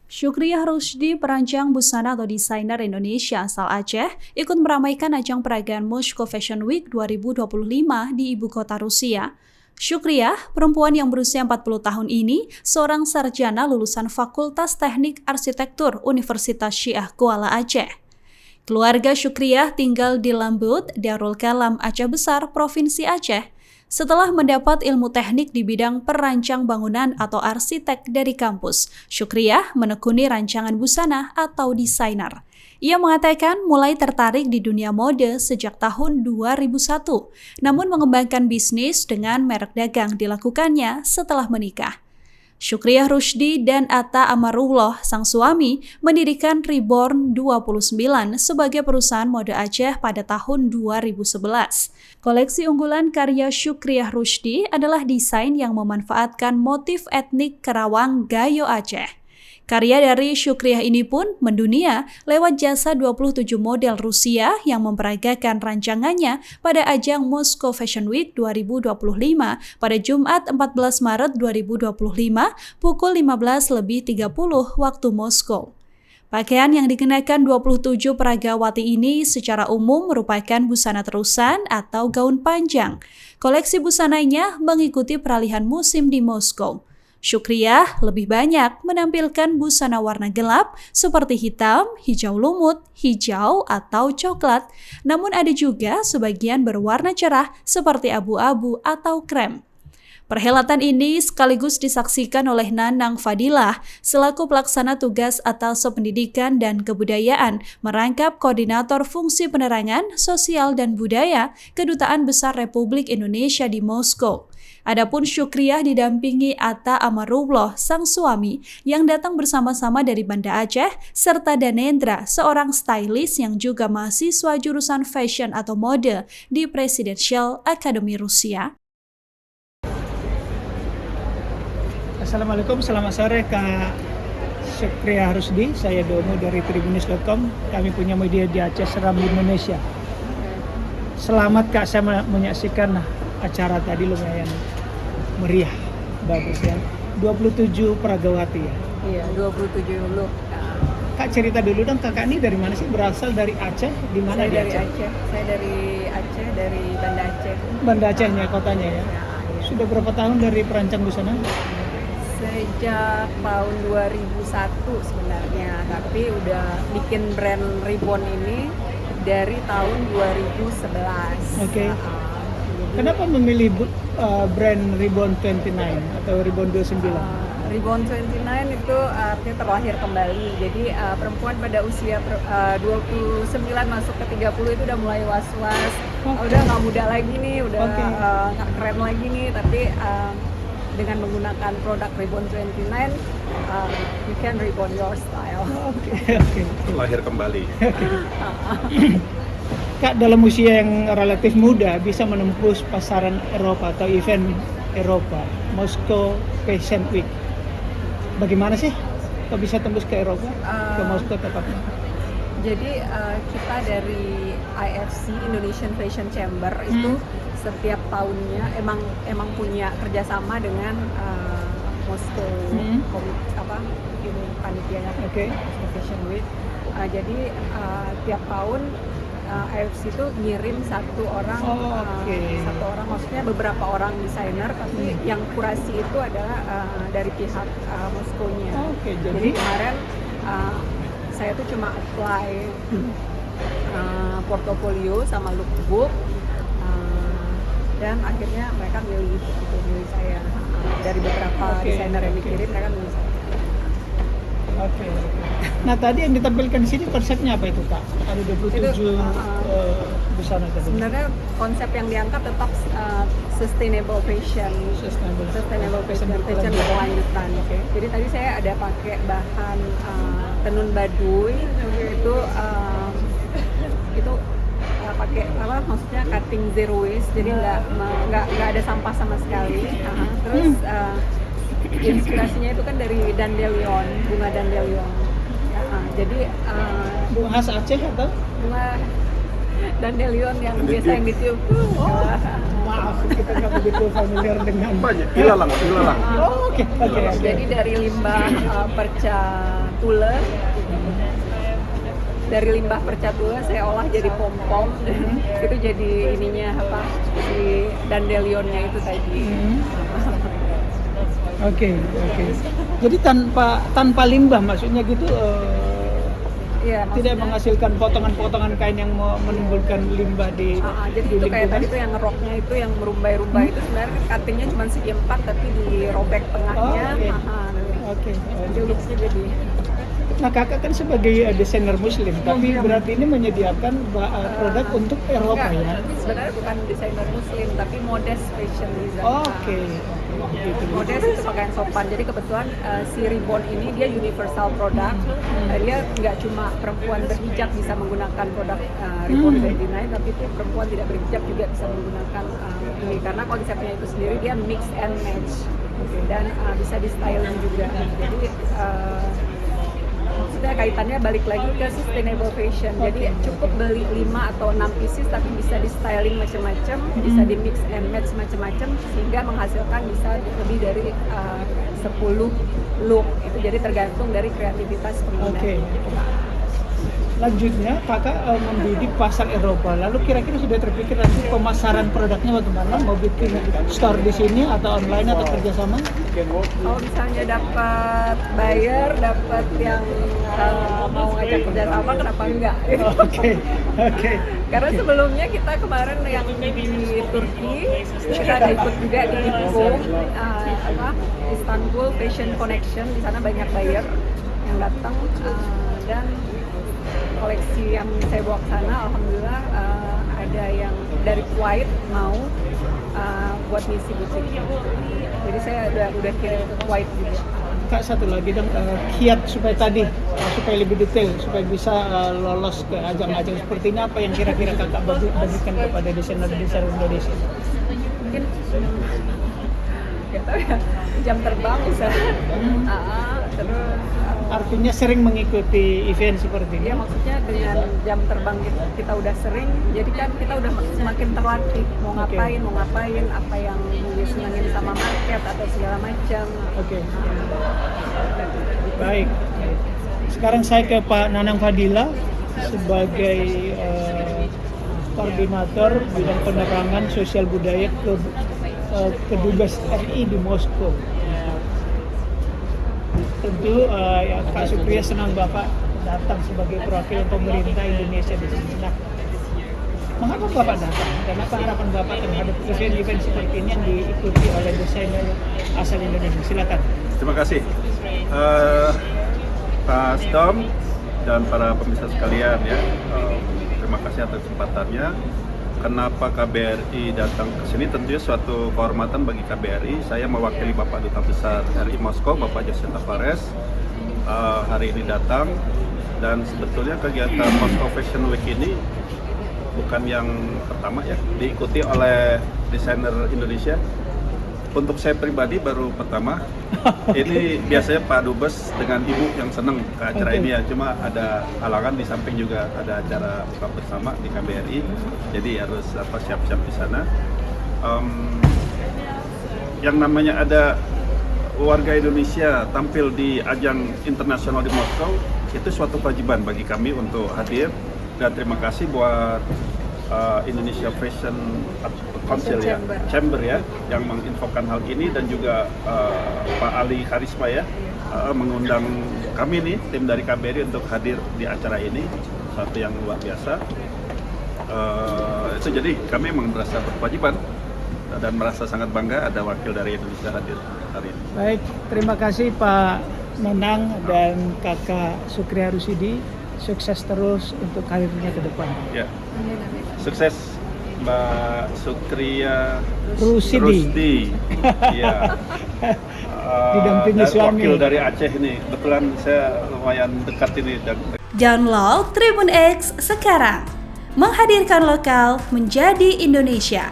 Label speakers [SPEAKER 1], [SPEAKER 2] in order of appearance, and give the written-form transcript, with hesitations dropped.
[SPEAKER 1] Syukriyah Rusdi, perancang busana atau desainer Indonesia asal Aceh, ikut meramaikan ajang peragaan Moscow Fashion Week 2025 di ibu kota Rusia. Syukriyah, perempuan yang berusia 40 tahun ini, seorang sarjana lulusan Fakultas Teknik Arsitektur Universitas Syiah Kuala Aceh. Keluarga Syukriyah tinggal di Lambut, Darul Kalam, Aceh Besar, Provinsi Aceh. Setelah mendapat ilmu teknik di bidang perancang bangunan atau arsitek dari kampus, Syukriyah menekuni rancangan busana atau desainer. Ia mengatakan mulai tertarik di dunia mode sejak tahun 2001, namun mengembangkan bisnis dengan merek dagang dilakukannya setelah menikah. Syukriyah Rusdi dan Atta Amarullah, sang suami, mendirikan Reborn 29 sebagai perusahaan mode Aceh pada tahun 2011. Koleksi unggulan karya Syukriyah Rusdi adalah desain yang memanfaatkan motif etnik Kerawang Gayo Aceh. Karya dari Syukriyah ini pun mendunia lewat jasa 27 model Rusia yang memperagakan rancangannya pada ajang Moscow Fashion Week 2025 pada Jumat 14 Maret 2025 pukul 15.30 waktu Moskow. Pakaian yang dikenakan 27 peragawati ini secara umum merupakan busana terusan atau gaun panjang. Koleksi busananya mengikuti peralihan musim di Moskow. Syukriyah lebih banyak menampilkan busana warna gelap seperti hitam, hijau lumut, hijau, atau coklat. Namun ada juga sebagian berwarna cerah seperti abu-abu atau krem. Perhelatan ini sekaligus disaksikan oleh Nanang Fadilah selaku pelaksana tugas Atalse Pendidikan dan Kebudayaan merangkap Koordinator Fungsi Penerangan, Sosial dan Budaya Kedutaan Besar Republik Indonesia di Moskow. Adapun Syukriyah didampingi Atta Amarullah, sang suami, yang datang bersama-sama dari Banda Aceh, serta Danendra, seorang stylist yang juga mahasiswa jurusan fashion atau mode di Presidential Academy Rusia.
[SPEAKER 2] Assalamualaikum, selamat sore Kak Syukriyah Rusdi. Saya Domo dari Tribunnews.com. Kami punya media di Aceh, Seram di Indonesia. Selamat Kak, saya menyaksikan acara tadi lumayan meriah, bagus ya. 27 peragawati ya.
[SPEAKER 3] Iya, 27 dulu.
[SPEAKER 2] Kak, cerita dulu dong, Kakak ini dari mana sih? Berasal dari Aceh? Di mana
[SPEAKER 3] Saya
[SPEAKER 2] di
[SPEAKER 3] dari
[SPEAKER 2] Aceh?
[SPEAKER 3] Aceh. Saya dari Aceh, dari Banda Aceh.
[SPEAKER 2] Banda Acehnya, kotanya ya. Sudah berapa tahun dari perancang busana?
[SPEAKER 3] Sejak tahun 2001 sebenarnya, tapi udah bikin brand Reborn ini dari tahun 2011.
[SPEAKER 2] Oke. Kenapa memilih brand Reborn 29 atau Reborn 29?
[SPEAKER 3] Reborn 29 itu artinya terlahir kembali. Jadi perempuan pada usia 29 masuk ke 30 itu udah mulai was-was. Udah nggak muda lagi nih, udah nggak keren lagi nih. Tapi dengan menggunakan produk Reborn 29, you can reborn your style.
[SPEAKER 2] Oke.
[SPEAKER 4] Lahir kembali.
[SPEAKER 2] Kak, dalam usia yang relatif muda bisa menembus pasaran Eropa atau event Eropa, Moscow Fashion Week. Bagaimana sih kok bisa tembus ke Eropa, ke Moskow tepatnya?
[SPEAKER 3] Jadi kita dari IFC, Indonesian Fashion Chamber, itu setiap tahunnya emang punya kerjasama dengan Moscow ini panitianya Moscow Fashion Week. Jadi tiap tahun IFC itu ngirim satu orang, maksudnya beberapa orang desainer, tapi yang kurasi itu adalah dari pihak Moskow-nya. Jadi kemarin saya tuh cuma apply portofolio sama lookbook, dan akhirnya mereka milih saya. Dari beberapa desainer yang dikirim, mereka milih saya.
[SPEAKER 2] Oke. Nah, tadi yang ditampilkan di sini konsepnya apa itu, Kak? Ada 27 busana tadi.
[SPEAKER 3] Sebenarnya konsep yang diangkat tetap sustainable fashion berkelanjutan. Jadi tadi saya ada pakai bahan tenun baduy, itu pakai maksudnya cutting zero waste, jadi nggak ada sampah sama sekali. Terus inspirasinya itu kan dari dandelion, bunga dandelion. Jadi
[SPEAKER 2] bunga khas Aceh atau
[SPEAKER 3] bunga dandelion yang biasa yang ditiup.
[SPEAKER 2] maaf, kita nggak begitu familiar dengan.
[SPEAKER 4] Banyak, ilalang.
[SPEAKER 2] Oh, oke.
[SPEAKER 3] Jadi dari limbah perca tulen, saya olah jadi pom-pom dan itu jadi ininya apa si dandelionnya itu tadi.
[SPEAKER 2] Oke. Jadi tanpa limbah maksudnya gitu.
[SPEAKER 3] Iya,
[SPEAKER 2] Tidak
[SPEAKER 3] maksudnya-
[SPEAKER 2] menghasilkan potongan-potongan kain yang menimbulkan limbah di
[SPEAKER 3] jadi
[SPEAKER 2] di
[SPEAKER 3] itu kayak
[SPEAKER 2] lingkungan.
[SPEAKER 3] tadi tuh yang ngeroknya itu yang merumbai-rumbai itu sebenarnya cuttingnya cuma segi 4 tapi dirobek tengahnya.
[SPEAKER 2] Oke.
[SPEAKER 3] Itu look-nya jadi.
[SPEAKER 2] Nah, kakak kan sebagai desainer muslim, tapi berarti ini menyediakan produk untuk Eropa
[SPEAKER 3] Enggak,
[SPEAKER 2] ya?
[SPEAKER 3] sebenarnya bukan desainer muslim tapi modest fashion design.
[SPEAKER 2] Oke. Gitu.
[SPEAKER 3] Modest itu pakaian sopan. Jadi kebetulan si Ribbon ini dia universal product. Dia nggak cuma perempuan berhijab bisa menggunakan produk Ribbon 29, tapi itu perempuan tidak berhijab juga bisa menggunakan ini karena konsepnya itu sendiri dia mix and match dan bisa di styling juga. Jadi maksudnya kaitannya balik lagi ke sustainable fashion. Jadi cukup beli 5 atau 6 pieces tapi bisa di styling macam-macam, bisa di mix and match macam-macam sehingga menghasilkan bisa lebih dari 10 look. Itu jadi tergantung dari kreativitas pengguna.
[SPEAKER 2] Oke. Lanjutnya, kakak membidik pasar Eropa. Lalu kira-kira sudah terpikir nanti pemasaran produknya bagaimana? Mau bikin store di sini atau online atau kerjasama?
[SPEAKER 3] Kalau misalnya dapat buyer, dapat yang mau ngajak kerjasama, kenapa enggak?
[SPEAKER 2] Oke.
[SPEAKER 3] Karena sebelumnya kita kemarin yang di Turki, kita ada ikut juga di Istanbul Fashion Connection. Di sana banyak buyer yang datang dan koleksi yang saya bawa ke sana, alhamdulillah ada yang dari Kuwait mau buat ngisi butik. Jadi saya udah kirim ke Kuwait juga.
[SPEAKER 2] Kak, satu lagi dong, kiat supaya lebih detail, supaya bisa lolos ke ajang-ajang seperti ini, apa yang kira-kira kakak bagikan kepada desainer-desainer Indonesia?
[SPEAKER 3] Mungkin jam terbang bisa. Terus
[SPEAKER 2] Artinya sering mengikuti event seperti ini?
[SPEAKER 3] ya maksudnya dengan jam terbang kita udah sering, jadi kan kita udah semakin terlatih mau ngapain, apa yang disenangin sama market atau segala macam.
[SPEAKER 2] Oke. Baik. Sekarang saya ke Pak Nanang Fadila sebagai koordinator bidang penerangan sosial budaya ke Dubes RI di Moskow. Tentu ya, Kak Supriya senang Bapak datang sebagai perwakilan pemerintah Indonesia di sini. Nah, mengapa Bapak datang? Dan apa harapan Bapak terhadap event-event seperti ini yang diikuti oleh desainer asal Indonesia? Silakan.
[SPEAKER 4] Terima kasih Pak Tom dan para pemirsa sekalian ya. Terima kasih atas kesempatannya. Kenapa KBRI datang ke sini? Tentunya suatu kehormatan bagi KBRI. Saya mewakili Bapak Duta Besar RI Moskow, Bapak Joseph Tavares, hari ini datang. Dan sebetulnya kegiatan Moscow Fashion Week ini bukan yang pertama ya, diikuti oleh desainer Indonesia. Untuk saya pribadi baru pertama. Ini biasanya Pak Dubes dengan Ibu yang senang ke acara ini ya. Cuma ada halangan, di samping juga ada acara buka bersama di KBRI. Jadi harus siap-siap di sana. Yang namanya ada warga Indonesia tampil di ajang internasional di Moskow, itu suatu kewajiban bagi kami untuk hadir. Dan terima kasih buat Indonesia Fashion Council ya, Chamber ya, yang menginfokan hal ini, dan juga Pak Ali Karisma ya, mengundang kami nih, tim dari KBRI untuk hadir di acara ini, satu yang luar biasa. Itu jadi kami memang merasa berkewajiban dan merasa sangat bangga ada wakil dari Indonesia hadir hari ini.
[SPEAKER 2] Baik, terima kasih Pak Nanang dan Kakak Supriya Rusidi. Sukses terus untuk karirnya ke depan.
[SPEAKER 4] Ya, sukses Mbak Supriya
[SPEAKER 2] Rusidi.
[SPEAKER 4] Iya.
[SPEAKER 2] Didampingi suami.
[SPEAKER 4] Wakil dari Aceh ini, kebetulan saya lumayan dekat ini.
[SPEAKER 1] Download Tribun X sekarang, menghadirkan lokal menjadi Indonesia.